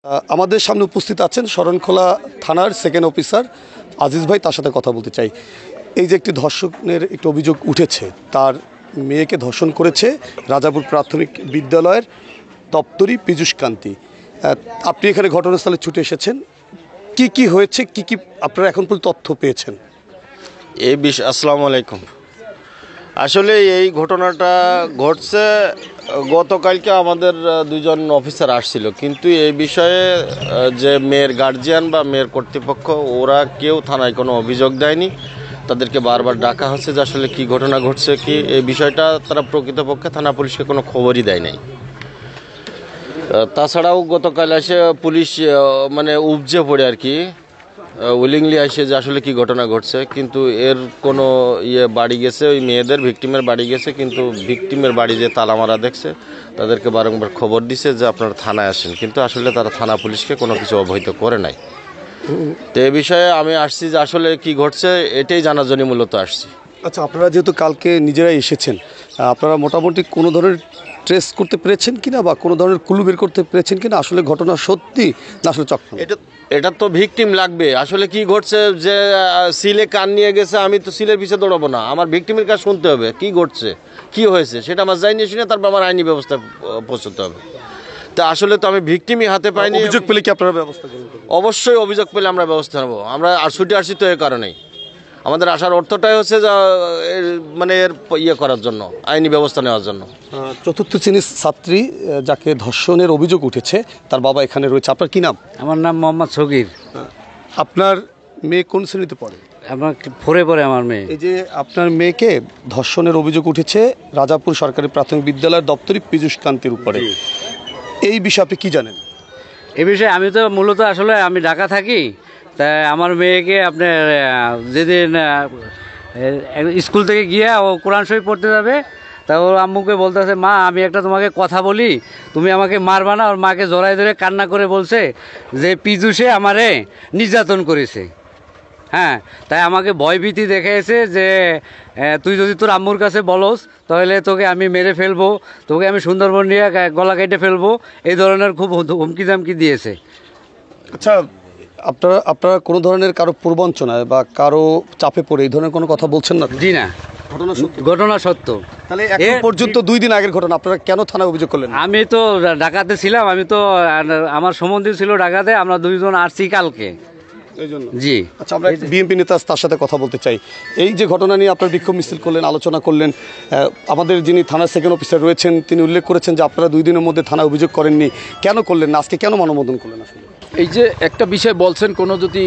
আমাদের সামনে উপস্থিত আছেন শরণখোলা থানার সেকেন্ড অফিসার আজিজ ভাই, তার সাথে কথা বলতে চাই। এই যে একটি ধর্ষণের একটি অভিযোগ উঠেছে, তার মেয়েকে ধর্ষণ করেছে রাজাপুর প্রাথমিক বিদ্যালয়ের দপ্তরি পীযূষ কান্তি। আপনি এখানে ঘটনাস্থলে ছুটে এসেছেন, কি হয়েছে, কি আপনারা এখন পর্যন্ত তথ্য পেয়েছেন? আসসালামু আলাইকুম। আসলে এই ঘটনাটা ঘটছে গতকালকে আমাদের দুজন অফিসার আসছিল, কিন্তু এই বিষয়ে যে মেয়ের গার্জিয়ান বা মেয়ের কর্তৃপক্ষ ওরা কেউ থানায় কোনো অভিযোগ দেয়নি। তাদেরকে বারবার ডাকা হচ্ছে যে আসলে কী ঘটনা ঘটছে, কি এই বিষয়টা তারা প্রকৃতপক্ষে থানা পুলিশকে কোনো খবরই দেয় নাই। তাছাড়াও গতকাল এসে পুলিশ উপজে পড়ে আর কি উইলিংলি আসে যে আসলে কি ঘটনা ঘটছে, কিন্তু এর কোনো বাড়ি গেছে, ওই মেয়েদের ভিকটিমের বাড়ি গেছে, কিন্তু ভিকটিমের বাড়ি যে তালা মারা দেখছে, তাদেরকে বারংবার খবর দিছে যে আপনারা থানায় আসেন, কিন্তু আসলে তারা থানা পুলিশকে কোনো কিছু অবহিত করে নাই। তো এ বিষয়ে আমি আসছি যে আসলে কি ঘটছে এটাই জানার জন্য মূলত আসছি। আচ্ছা, আপনারা যেহেতু কালকে নিজেরাই এসেছেন, আপনারা মোটামুটি কোনো ধরনের ট্রেস করতে পেরেছেন কিনা বা কোনো ধরনের ক্লু বের করতে পেরেছেন কিনা আসলে ঘটনা সত্যি না আসলে চক্র? এটা তো ভিকটিম লাগবে। আসলে কি ঘটছে, যে সিলে কান নিয়ে গেছে, আমি তো সিলের পিছিয়ে দৌড়াবো না, আমার ভিকটিমের কাছে শুনতে হবে কি ঘটছে, কি হয়েছে, সেটা আমার জানিয়ে শুনে তারপর আমার আইনি ব্যবস্থা পৌঁছতে হবে। তা আসলে তো আমি ভিকটিমই হাতে পাইনি। অভিযোগ পেলে কি আপনারা ব্যবস্থা করবেন? অবশ্যই অভিযোগ পেলে আমরা ব্যবস্থা নেবো। আমরা আর ছুটে আসছি তো এর কারণেই, আমাদের আসার অর্থটাই হচ্ছে যে এর করার জন্য, আইনি ব্যবস্থা নেওয়ার জন্য। চতুর্থ শ্রেণীর ছাত্রী যাকে ধর্ষণের অভিযোগ উঠেছে, তার বাবা এখানে রয়েছে। আপনার কি নাম? আমার নাম মোহাম্মদ সগির। আপনার মেয়ে কোন শ্রেণীতে পড়ে? আমার 4-এ পড়ে আমার মেয়ে। এই যে আপনার মেয়েকে ধর্ষণের অভিযোগ উঠেছে রাজাপুর সরকারি প্রাথমিক বিদ্যালয়ের দপ্তরি পীযূষ কান্তির উপরে, এই বিষয়ে আপনি কি জানেন? এই বিষয়ে আমি তো মূলত আসলে আমি ঢাকা থাকি, তাই আমার মেয়েকে আপনার যেদিন স্কুল থেকে গিয়ে ও কোরআন শরীফ পড়তে যাবে, তা ওর আম্মুকে বলতেছে, মা আমি একটা তোমাকে কথা বলি, তুমি আমাকে মারবা না। ওর মাকে জড়াই ধরে কান্না করে বলছে যে পীযূষে আমারে নির্যাতন করেছে। হ্যাঁ, তাই আমাকে ভয়ভীতি দেখাইছে যে তুই যদি তোর আম্মুর কাছে বলস তাহলে তোকে আমি মেরে ফেলবো, তোকে আমি সুন্দরবন নিয়ে গলা কেটে ফেলবো, এই ধরনের খুব হুমকি জামকি দিয়েছে। আচ্ছা, আপনারা কোনো ধরনের কারো প্রবঞ্চনায় বা কারো চাপে পড়ে এই ধরনের কোনো কথা বলছেন না? জি না, ঘটনা সত্য। তাহলে এখন পর্যন্ত 2 দিন আগের ঘটনা, আপনারা কেন থানায় অভিযোগ করলেন? আমি তো ঢাকাতে ছিলাম, আমি তো আমার সম্বন্ধী ছিল ঢাকাতে, আমরা 2 জন আসছি কালকে। জি। আচ্ছা, আমরা বিএনপি নেতা তার সাথে কথা বলতে চাই। এই যে ঘটনা নিয়ে আপনারা বিক্ষোভ মিছিল করলেন, আলোচনা করলেন, আমাদের যিনি থানার সেকেন্ড অফিসার রয়েছেন তিনি উল্লেখ করেছেন যে আপনারা 2 দিনের মধ্যে থানায় অভিযোগ করেননি, কেন করলেন না, আজকে কেন মানববন্ধন করলেন? আসলে এই যে একটা বিষয় বলছেন, কোনো যদি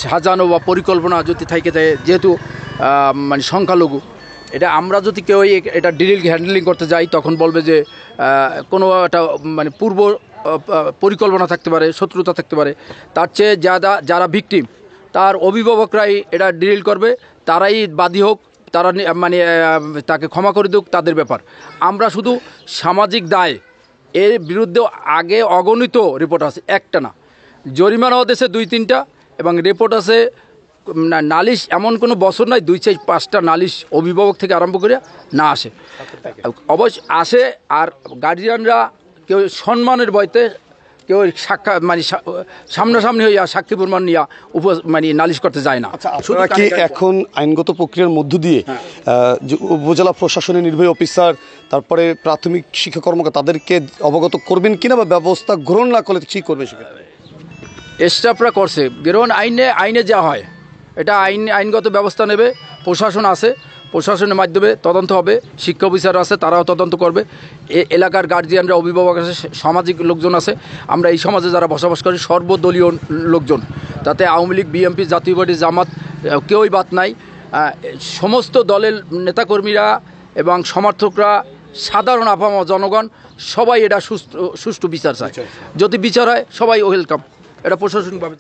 সাজানো বা পরিকল্পনা যদি থাকে যায়, যেহেতু সংখ্যালঘু, এটা আমরা যদি কেউ এটা হ্যান্ডেলিং করতে যাই তখন বলবে যে কোনো একটা পূর্ব পরিকল্পনা থাকতে পারে, শত্রুতা থাকতে পারে। তার চেয়ে যারা ভিকটিম তার অভিভাবকরাই এটা ডিল করবে, তারাই বাদী হোক, তারা তাকে ক্ষমা করে দিক, তাদের ব্যাপার। আমরা শুধু সামাজিক দায়, এর বিরুদ্ধে আগে অগণিত রিপোর্ট আছে, একটা না, জরিমানাও দেশে 2-3টা, এবং রিপোর্ট আছে। নালিশ এমন কোনো বছর নয় 2-4-5টা নালিশ অভিভাবক থেকে আরম্ভ করে না আসে, অবশ্য আসে। আর গার্জিয়ানরা কেউ সম্মানের বয়তে কেউ সামনাসামনি হইয়া সাক্ষী প্রমাণ নিয়ে নালিশ করতে যায় না। আপনারা কি এখন আইনগত প্রক্রিয়ার মধ্য দিয়ে যে উপজেলা প্রশাসনের নির্বাহী অফিসার, তারপরে প্রাথমিক শিক্ষা কর্মকর্তা, তাদেরকে অবগত করবেন কিনা বা ব্যবস্থা গ্রহণ না করলে কী করবে? সেক্ষেত্রে স্টাফরা করছে গ্রহণ, আইনে যা হয় এটা আইনগত ব্যবস্থা নেবে। প্রশাসন আছে, প্রশাসনের মাধ্যমে তদন্ত হবে, শিক্ষা অফিসার আছে, তারাও তদন্ত করবে। এলাকার গার্জিয়ানরা, অভিভাবক আছে, সামাজিক লোকজন আছে। আমরা এই সমাজে যারা বসবাস করি সর্বদলীয় লোকজন, তাতে আওয়ামী লীগ, বিএনপি, জাতীয় পার্টি, জামাত কেউই বাদ নাই। সমস্ত দলের নেতাকর্মীরা এবং সমর্থকরা, সাধারণ আপামর জনগণ সবাই এটা সুষ্ঠু বিচার চায়। যদি বিচার হয় সবাই ওয়েলকাম, এটা প্রশাসনিকভাবে।